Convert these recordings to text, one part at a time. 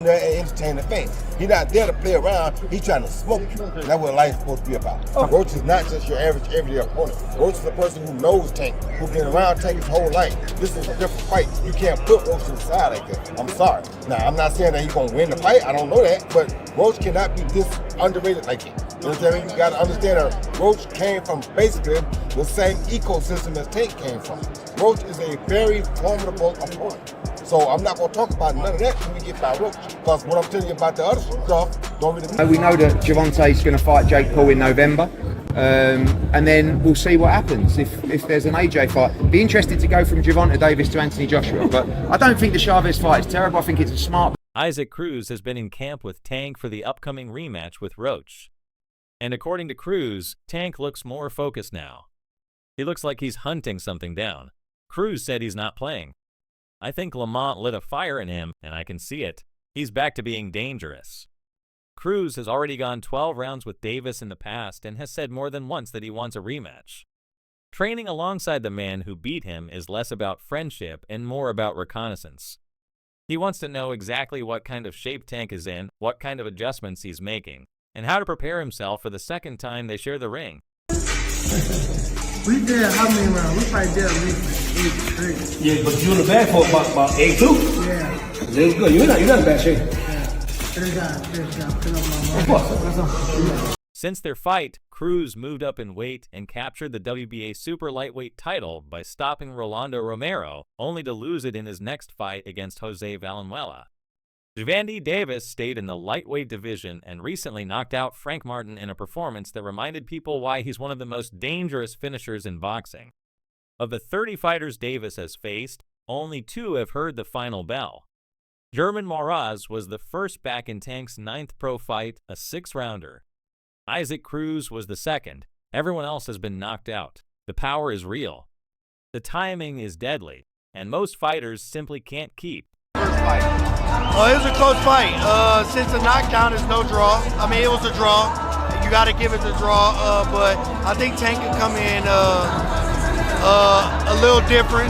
there and entertain the fans. He's not there to play around. He's trying to smoke you. That's what life's supposed to be about. Roach is not just your average everyday opponent. Roach is a person who knows Tank, who's been around Tank his whole life. This is a different fight. You can't put Roach to the side like that. I'm sorry. Now, I'm not saying that he's going to win the fight. I don't know that. But Roach cannot be this underrated like him. You know what I'm saying? You got to understand that Roach came from basically the same ecosystem as Tank came from. Roach is a very formidable opponent. So I'm not going to talk about none of that when we get by Roach. Because what I'm telling you about the other stuff don't really mean. We know that Gervonta is going to fight Jake Paul in November. And then we'll see what happens if there's an AJ fight. Be interested to go from Gervonta Davis to Anthony Joshua. But I don't think the Chavez fight is terrible. I think it's a smart. Isaac Cruz has been in camp with Tank for the upcoming rematch with Roach. And according to Cruz, Tank looks more focused now. He looks like he's hunting something down. Cruz said he's not playing. I think Lamont lit a fire in him, and I can see it. He's back to being dangerous. Cruz has already gone 12 rounds with Davis in the past and has said more than once that he wants a rematch. Training alongside the man who beat him is less about friendship and more about reconnaissance. He wants to know exactly what kind of shape Tank is in, what kind of adjustments he's making, and how to prepare himself for the second time they share the ring. We did how many rounds? We probably did at least 8 Yeah, but you in the bag for about 8 too. Yeah. That's good. You're not in bad shape. Yeah. Thank God. Fill up my Since their fight, Cruz moved up in weight and captured the WBA super lightweight title by stopping Rolando Romero, only to lose it in his next fight against Jose Valenzuela. Gervonta Davis stayed in the lightweight division and recently knocked out Frank Martin in a performance that reminded people why he's one of the most dangerous finishers in boxing. Of the 30 fighters Davis has faced, only 2 have heard the final bell. German Moraz was the first back in Tank's 9th pro fight, a 6-rounder. Isaac Cruz was the second. Everyone else has been knocked out. The power is real. The timing is deadly, and most fighters simply can't keep. Well, it was a close fight. Since the knockdown is no draw, I mean, it was a draw. You got to give it the draw, but I think Tank can come in a little different,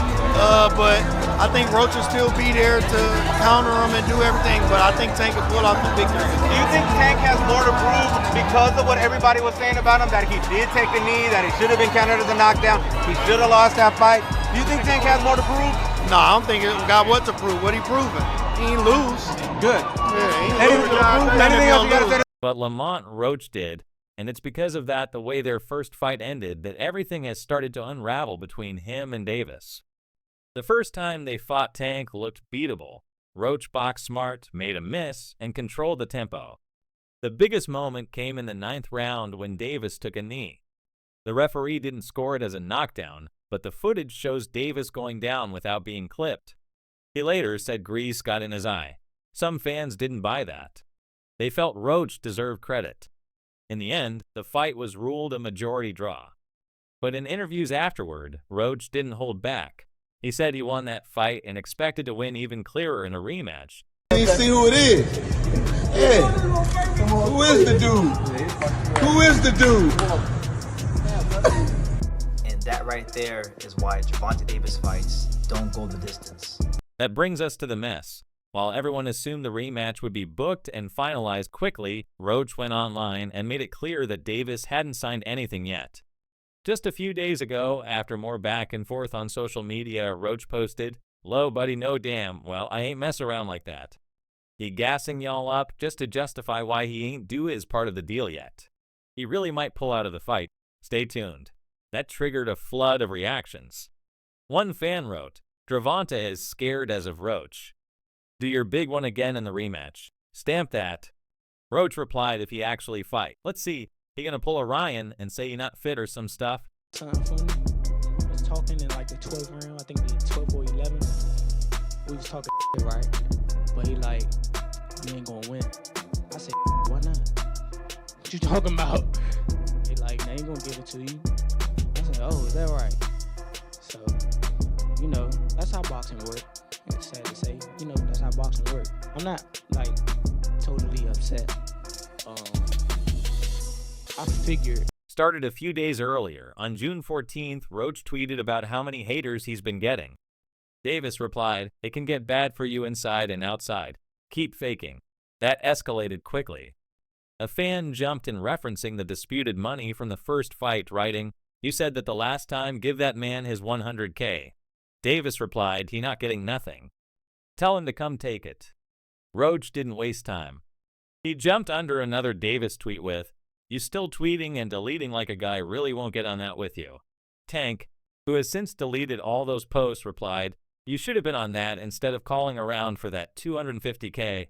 but I think Roach will still be there to counter him and do everything, but I think Tank can pull out the victory. Do you think Tank has more to prove because of what everybody was saying about him, that he did take the knee, that he should have been countered as a knockdown, he should have lost that fight? Do you think Tank has more to prove? No, I don't think he got what to prove. What he proving? He ain't lose. Good. Yeah, he Anything else you got to say? But Lamont Roach did, and it's because of that, the way their first fight ended, that everything has started to unravel between him and Davis. The first time they fought, Tank looked beatable. Roach boxed smart, made a miss, and controlled the tempo. The biggest moment came in the 9th round when Davis took a knee. The referee didn't score it as a knockdown, but the footage shows Davis going down without being clipped. He later said grease got in his eye. Some fans didn't buy that. They felt Roach deserved credit. In the end, the fight was ruled a majority draw. But in interviews afterward, Roach didn't hold back. He said he won that fight and expected to win even clearer in a rematch. You see who it is? Yeah. Who is the dude? Who is the dude? And that right there is why Gervonta Davis fights don't go the distance. That brings us to the mess. While everyone assumed the rematch would be booked and finalized quickly, Roach went online and made it clear that Davis hadn't signed anything yet. Just a few days ago, after more back and forth on social media, Roach posted, "Low buddy, no damn, well, I ain't mess around like that." He gassing y'all up just to justify why he ain't do his part of the deal yet. He really might pull out of the fight. Stay tuned. That triggered a flood of reactions. One fan wrote, "Gervonta is scared as of Roach. Do your big one again in the rematch. Stamp that." Roach replied if he actually fight. Let's see, he gonna pull a Ryan and say you're not fit or some stuff? Time funny. I was talking in like the 12th round, I think the 12th or 11th. We was talking right? But he like, you ain't gonna win. I said, why not? What you talking about? He like, they ain't gonna give it to you. I said, oh, is that right? So, you know, that's how boxing works. It's sad to say, you know, that's how boxing works. I'm not like totally upset. I figured. Started a few days earlier. On June 14th, Roach tweeted about how many haters he's been getting. Davis replied, "It can get bad for you inside and outside. Keep faking. That escalated quickly. A fan jumped in referencing the disputed money from the first fight, writing, "You said that the last time, give that man his 100K. Davis replied, "He not getting nothing. Tell him to come take it." Roach didn't waste time. He jumped under another Davis tweet with, "You still tweeting and deleting like a guy really won't get on that with you." Tank, who has since deleted all those posts, replied, "You should have been on that instead of calling around for that 250K.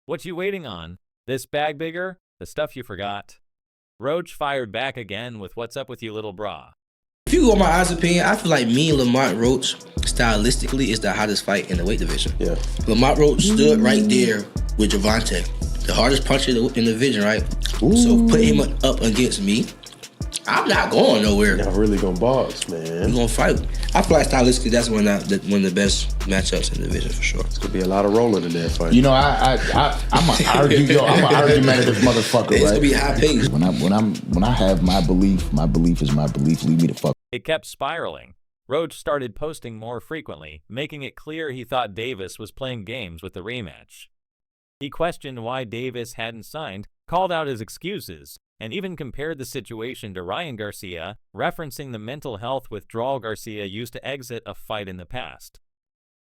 What you waiting on? This bag bigger? The stuff you forgot?" Roach fired back again with, "What's up with you, little bra?" If you go on my honest opinion, I feel like me and Lamont Roach, stylistically, is the hottest fight in the weight division. Yeah. Lamont Roach stood right there with Gervonta, the hardest puncher in the division, right? Ooh. So put him up against me, I'm not going nowhere. Y'all really gonna box, man. We gonna fight. I feel like stylistically, that's one of the best matchups in the division for sure. It's gonna be a lot of rolling in that fight. You know, I'm an argumentative motherfucker, It's right? gonna be high pace. When I have my belief is my belief. Leave me the fuck. It kept spiraling. Roach started posting more frequently, making it clear he thought Davis was playing games with the rematch. He questioned why Davis hadn't signed, called out his excuses, and even compared the situation to Ryan Garcia, referencing the mental health withdrawal Garcia used to exit a fight in the past.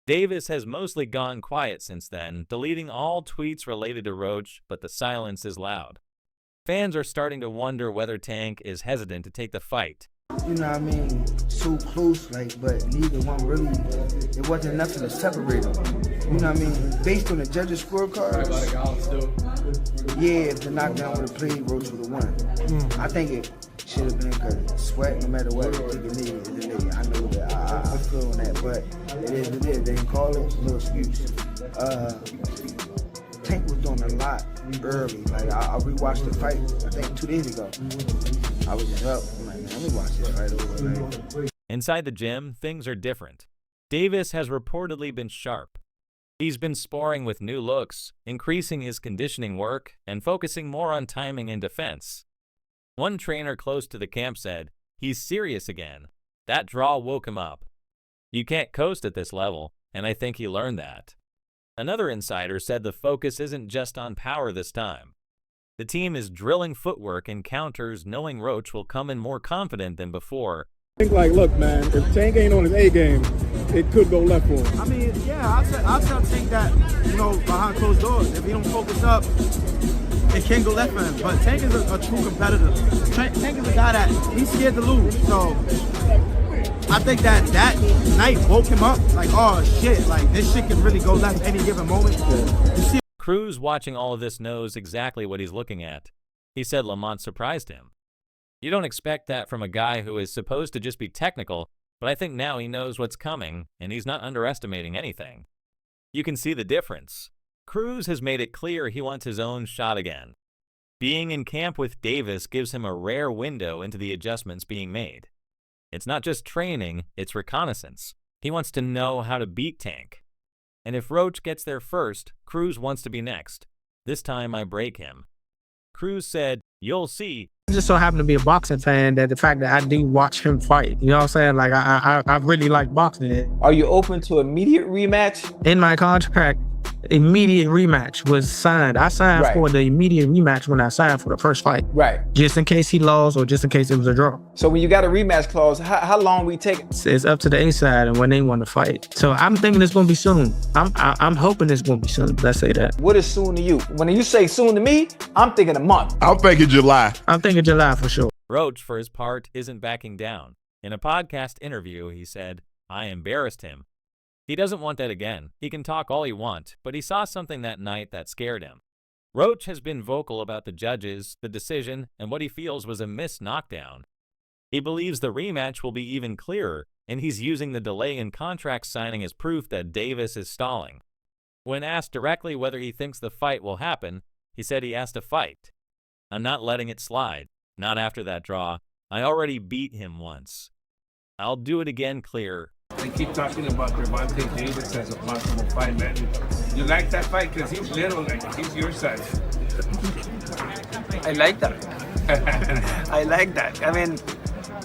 Davis has mostly gone quiet since then, deleting all tweets related to Roach, but the silence is loud. Fans are starting to wonder whether Tank is hesitant to take the fight. You know what I mean? So close, but neither one really, it wasn't nothing to separate them. You know what I mean? Based on the judges' scorecards, yeah, if the knockdown would have played, Roach would have won. I think it should have been good. Sweat, no matter what, take a knee is a knee. I know that. I feel on that, but it is what it is. They didn't call it, no excuse. Tank was doing a lot early. I rewatched the fight, I think 2 days ago. I was just up. I'm like, man, let me watch this fight over. Inside the gym, things are different. Davis has reportedly been sharp. He's been sparring with new looks, increasing his conditioning work, and focusing more on timing and defense. One trainer close to the camp said, "He's serious again. That draw woke him up. You can't coast at this level, and I think he learned that." Another insider said the focus isn't just on power this time. The team is drilling footwork and counters, knowing Roach will come in more confident than before. I think, look, man, if Tank ain't on his A game, it could go left for him. I mean, yeah, I still think that, behind closed doors, if he don't focus up, it can go left for him. But Tank is a true competitor. Tank is a guy that he's scared to lose. So I think that night woke him up, oh shit, this shit can really go left any given moment. Cruz, watching all of this, knows exactly what he's looking at. He said Lamont surprised him. You don't expect that from a guy who is supposed to just be technical, but I think now he knows what's coming, and he's not underestimating anything. You can see the difference. Cruz has made it clear he wants his own shot again. Being in camp with Davis gives him a rare window into the adjustments being made. It's not just training, it's reconnaissance. He wants to know how to beat Tank. And if Roach gets there first, Cruz wants to be next. This time I break him. Cruz said, "You'll see." I just so happen to be a boxing fan that the fact that I do watch him fight, you know what I'm saying? I really like boxing. Are you open to immediate rematch? In my contract, immediate rematch was signed. I signed for the immediate rematch when I signed for the first fight. Right. Just in case he lost or just in case it was a draw. So when you got a rematch clause, how long we take? It's up to the A side and when they want to fight. So I'm thinking it's gonna be soon. I'm hoping it's gonna be soon. Let's say that. What is soon to you? When you say soon to me, I'm thinking a month. I'm thinking July. I'm thinking July for sure. Roach, for his part, isn't backing down. In a podcast interview, he said, "I embarrassed him." He doesn't want that again. He can talk all he wants, but he saw something that night that scared him. Roach has been vocal about the judges, the decision, and what he feels was a missed knockdown. He believes the rematch will be even clearer, and he's using the delay in contract signing as proof that Davis is stalling. When asked directly whether he thinks the fight will happen, he said he has to fight. "I'm not letting it slide. Not after that draw. I already beat him once. I'll do it again clear." They keep talking about Gervonta Davis as a possible fight, man. You like that fight because he's little, he's your size. I like that. I like that. I mean,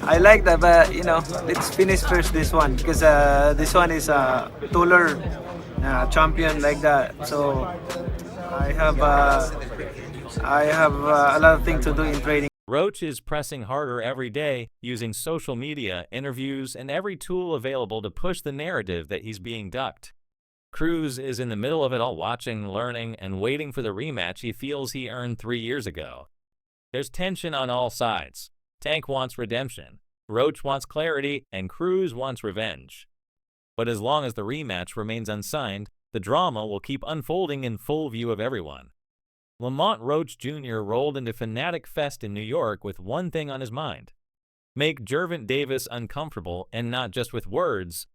I like that, but let's finish first this one because this one is taller champion like that. So I have a lot of things to do in training. Roach is pressing harder every day, using social media, interviews, and every tool available to push the narrative that he's being ducked. Cruz is in the middle of it all, watching, learning, and waiting for the rematch he feels he earned 3 years ago. There's tension on all sides. Tank wants redemption, Roach wants clarity, and Cruz wants revenge. But as long as the rematch remains unsigned, the drama will keep unfolding in full view of everyone. Lamont Roach Jr. rolled into Fanatic Fest in New York with one thing on his mind: make Gervonta Davis uncomfortable, and not just with words.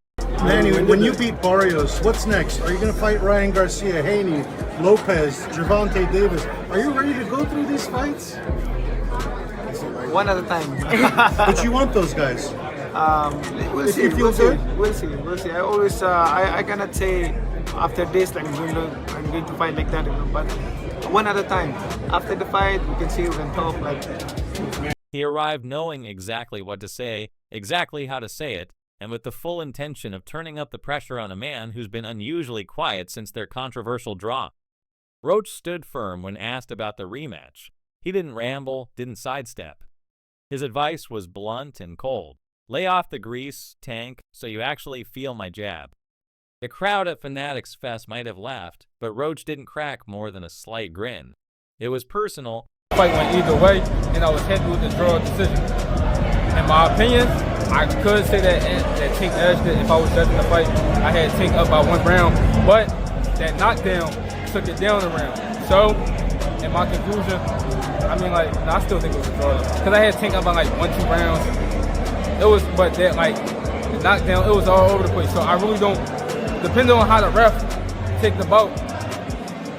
Manny, when you beat Barrios, what's next? Are you going to fight Ryan Garcia, Haney, Lopez, Gervonta Davis? Are you ready to go through these fights? One at a time. But you want those guys? We'll see. You feel good? We'll see. I always, I cannot say after this, like I'm going to fight like that, but one at a time. After the fight, we can see, we can talk like. He arrived knowing exactly what to say, exactly how to say it, and with the full intention of turning up the pressure on a man who's been unusually quiet since their controversial draw. Roach stood firm when asked about the rematch. He didn't ramble, didn't sidestep. His advice was blunt and cold. Lay off the grease, Tank, so you actually feel my jab. The crowd at Fanatics Fest might have laughed, but Roach didn't crack more than a slight grin. It was personal. The fight went either way, and I was heading with the draw decision. In my opinion, I could say that Tank edged it if I was judging the fight. I had Tank up by 1 round, but that knockdown took it down a round. So, in my conclusion, I still think it was a draw. Because I had Tank up by 1-2 rounds. It was, but that the knockdown, it was all over the place. So I really don't, depending on how the ref take the bout,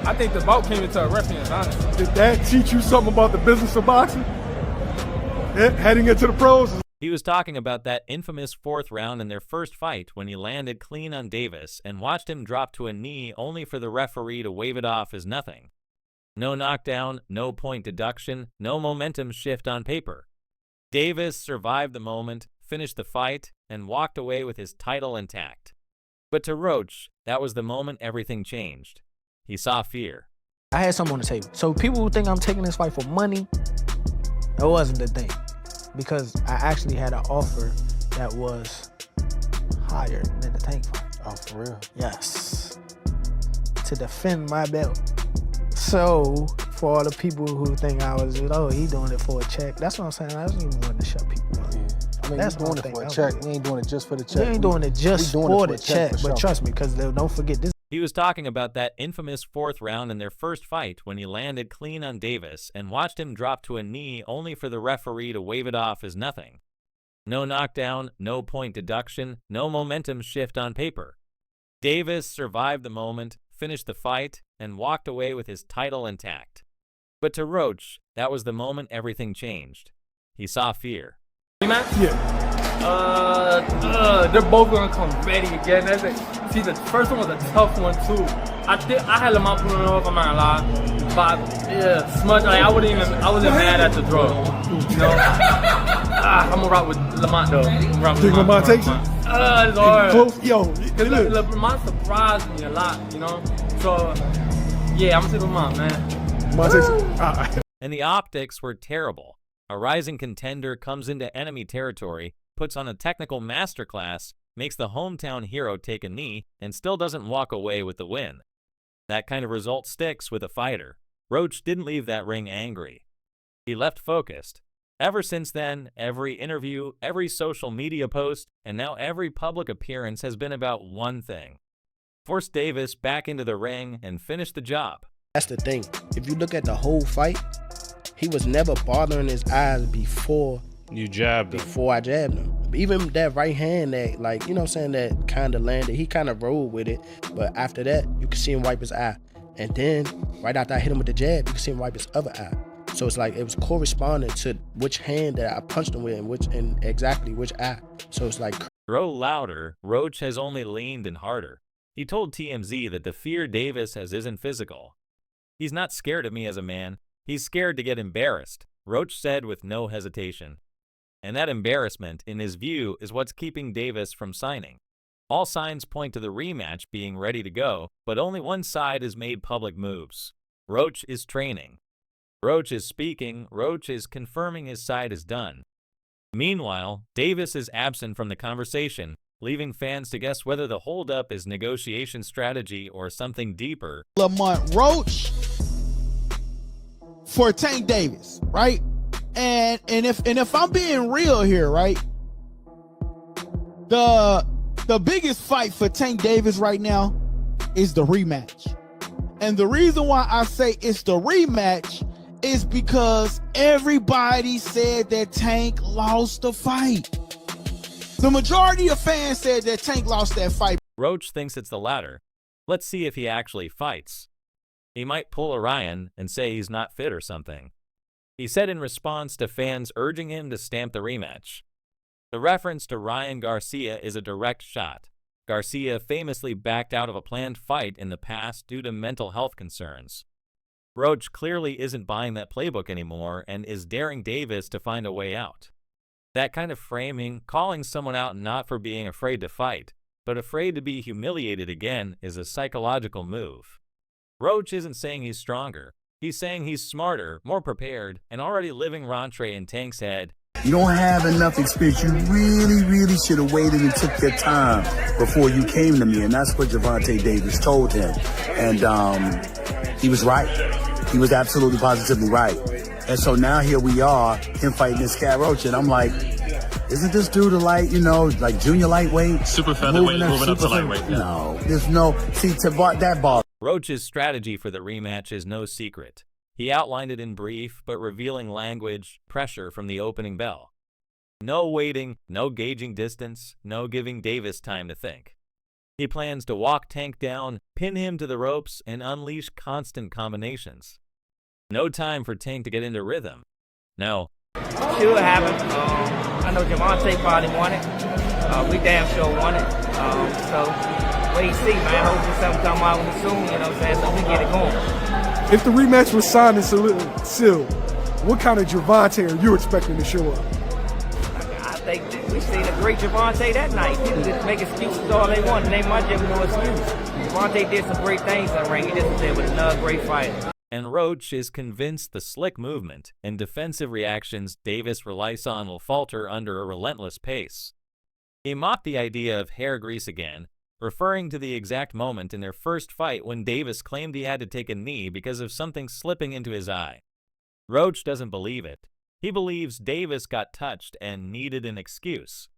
I think the bout came into a ref hands, honestly. Did that teach you something about the business of boxing? Heading into the pros? He was talking about that infamous 4th round in their first fight when he landed clean on Davis and watched him drop to a knee only for the referee to wave it off as nothing. No knockdown, no point deduction, no momentum shift on paper. Davis survived the moment, finished the fight, and walked away with his title intact. But to Roach, that was the moment everything changed. He saw fear. I had something on the table. So people who think I'm taking this fight for money, that wasn't the thing. Because I actually had an offer that was higher than the Tank fight. Oh, for real? Yes. To defend my belt. So, for all the people who think I was, he doing it for a check. That's what I'm saying. I don't even want to shut people up. Yeah. I mean, that's doing it for a check. We ain't doing it just for the check. We ain't doing it just for the check. But trust me, because don't forget this. He was talking about that infamous 4th round in their first fight when he landed clean on Davis and watched him drop to a knee only for the referee to wave it off as nothing. No knockdown, no point deduction, no momentum shift on paper. Davis survived the moment, finished the fight, and walked away with his title intact. But to Roach, that was the moment everything changed. He saw fear. Rematch? Yeah. They're both gonna come ready again. See, the first one was a tough one too. I had Lamont pulling it off. I'm not gonna lie, but yeah, smudge. I wasn't mad at the draw. You know, I'm gonna rock with Lamont though. Think Lamont takes it? It's hard. Close, yo. Lamont surprised me a lot. You know, so yeah, I'm gonna say Lamont, man. Lamont takes it. And the optics were terrible. A rising contender comes into enemy territory, puts on a technical masterclass, makes the hometown hero take a knee, and still doesn't walk away with the win. That kind of result sticks with a fighter. Roach didn't leave that ring angry. He left focused. Ever since then, every interview, every social media post, and now every public appearance has been about one thing: force Davis back into the ring and finish the job. That's the thing. If you look at the whole fight, he was never bothering his eyes before you jabbed him. Before I jabbed him. Even that right hand that, like, you know what I'm saying, that kind of landed, he kind of rolled with it. But after that, you could see him wipe his eye. And then, right after I hit him with the jab, you could see him wipe his other eye. So it's like, it was corresponding to which hand that I punched him with and exactly which eye. So it's like... Grow louder, Roach has only leaned in harder. He told TMZ that the fear Davis has isn't physical. He's not scared of me as a man. He's scared to get embarrassed, Roach said with no hesitation. And that embarrassment, in his view, is what's keeping Davis from signing. All signs point to the rematch being ready to go, but only one side has made public moves. Roach is training. Roach is speaking. Roach is confirming his side is done. Meanwhile, Davis is absent from the conversation, leaving fans to guess whether the holdup is negotiation strategy or something deeper. Lamont Roach for Tank Davis, right? And if I'm being real here, right? The biggest fight for Tank Davis right now is the rematch. And the reason why I say it's the rematch is because everybody said that Tank lost the fight. The majority of fans said that Tank lost that fight. Roach thinks it's the latter. Let's see if he actually fights. He might pull a Ryan and say he's not fit or something. He said in response to fans urging him to stamp the rematch. The reference to Ryan Garcia is a direct shot. Garcia famously backed out of a planned fight in the past due to mental health concerns. Roach clearly isn't buying that playbook anymore and is daring Davis to find a way out. That kind of framing, calling someone out not for being afraid to fight, but afraid to be humiliated again, is a psychological move. Roach isn't saying he's stronger. He's saying he's smarter, more prepared, and already living rentree in Tank's head. You don't have enough experience. You really should have waited and took your time before you came to me. And that's what Gervonta Davis told him. And he was right. He was absolutely positively right. And so now here we are, him fighting this cat Roach. And I'm like, isn't this dude a like junior lightweight? Super featherweight, moving up to lightweight. No, there's no, see, that ball. Roach's strategy for the rematch is no secret. He outlined it in brief, but revealing language, pressure from the opening bell. No waiting, no gauging distance, no giving Davis time to think. He plans to walk Tank down, pin him to the ropes, and unleash constant combinations. No time for Tank to get into rhythm. No. See what happens. I know Gervonta probably won it. We damn sure won it. So, wait and see, man. Hopefully something come out soon, you know what I'm saying, so we get it going. If the rematch was signed and sealed, what kind of Gervonta are you expecting to show up? I think we seen a great Gervonta that night. People just make excuses all they want, and they might give no excuse. Gervonta did some great things in the ring. He just did with another great fighter. And Roach is convinced the slick movement and defensive reactions Davis relies on will falter under a relentless pace. He mocked the idea of hair grease again, referring to the exact moment in their first fight when Davis claimed he had to take a knee because of something slipping into his eye. Roach doesn't believe it. He believes Davis got touched and needed an excuse.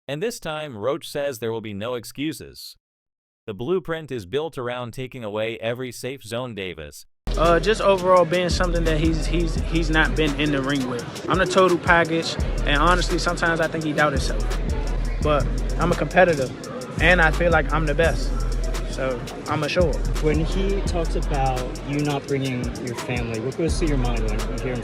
And this time, Roach says there will be no excuses. The blueprint is built around taking away every safe zone Davis. Just overall being something that he's not been in the ring with. I'm the total package, and honestly, sometimes I think he doubts himself. But I'm a competitor. And I feel like I'm the best, so I'm a show up. When he talks about you not bringing your family, what goes through your mind when you hear him?